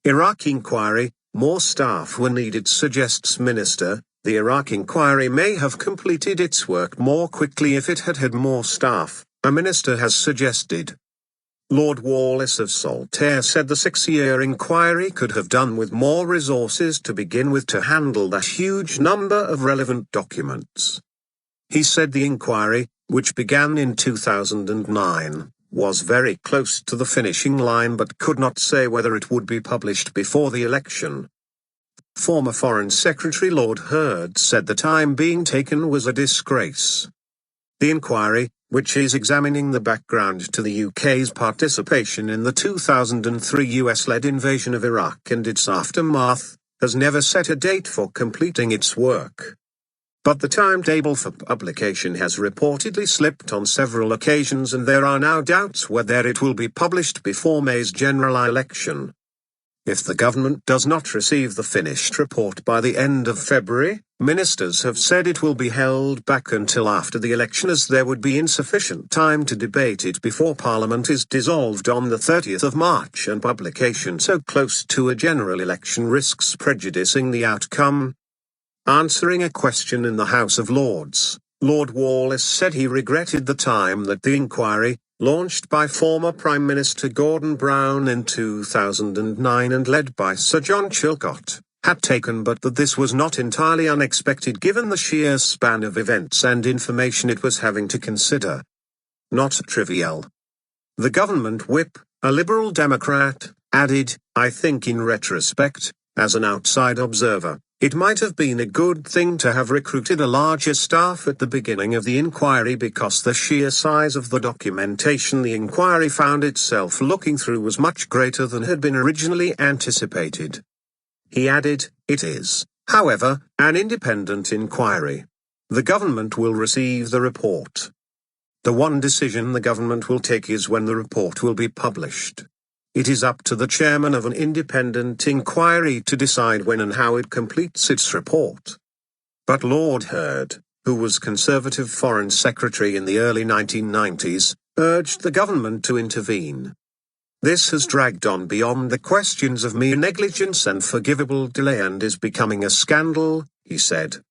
Iraq inquiry, more staff were needed, suggests Minister. The Iraq inquiry may have completed its work more quickly if it had had more staff, a minister has suggested. Lord Wallace of Saltaire said the 6-year inquiry could have done with more resources to begin with to handle that huge number of relevant documents. He said the inquiry, which began in 2009, was very close to the finishing line but could not say whether it would be published before the election. Former Foreign Secretary Lord Hurd said the time being taken was a disgrace. The inquiry, which is examining the background to the UK's participation in the 2003 US-led invasion of Iraq and its aftermath, has never set a date for completing its work. But the timetable for publication has reportedly slipped on several occasions, and there are now doubts whether it will be published before May's general election. If the government does not receive the finished report by the end of February, ministers have said it will be held back until after the election, as there would be insufficient time to debate it before Parliament is dissolved on the 30th of March, and publication so close to a general election risks prejudicing the outcome. Answering a question in the House of Lords, Lord Wallace said he regretted the time that the inquiry, launched by former Prime Minister Gordon Brown in 2009 and led by Sir John Chilcot, had taken, but that this was not entirely unexpected given the sheer span of events and information it was having to consider. Not trivial. The government whip, a Liberal Democrat, added, "I think in retrospect, as an outside observer, it might have been a good thing to have recruited a larger staff at the beginning of the inquiry, because the sheer size of the documentation the inquiry found itself looking through was much greater than had been originally anticipated." He added, "It is, however, an independent inquiry. The government will receive the report. The one decision the government will take is when the report will be published. It is up to the chairman of an independent inquiry to decide when and how it completes its report." But Lord Hurd, who was Conservative Foreign Secretary in the early 1990s, urged the government to intervene. "This has dragged on beyond the questions of mere negligence and forgivable delay and is becoming a scandal," he said.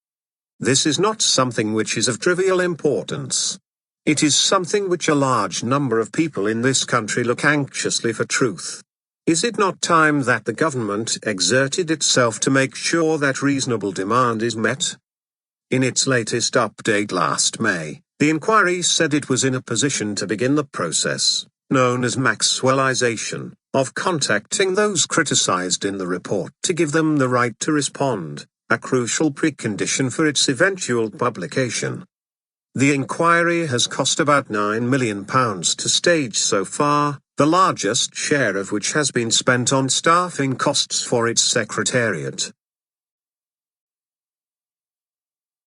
"This is not something which is of trivial importance. It is something which a large number of people in this country look anxiously for truth. Is it not time that the government exerted itself to make sure that reasonable demand is met?" In its latest update last May, the inquiry said it was in a position to begin the process, known as Maxwellization, of contacting those criticized in the report to give them the right to respond, a crucial precondition for its eventual publication. The inquiry has cost about £9 million to stage so far, the largest share of which has been spent on staffing costs for its secretariat.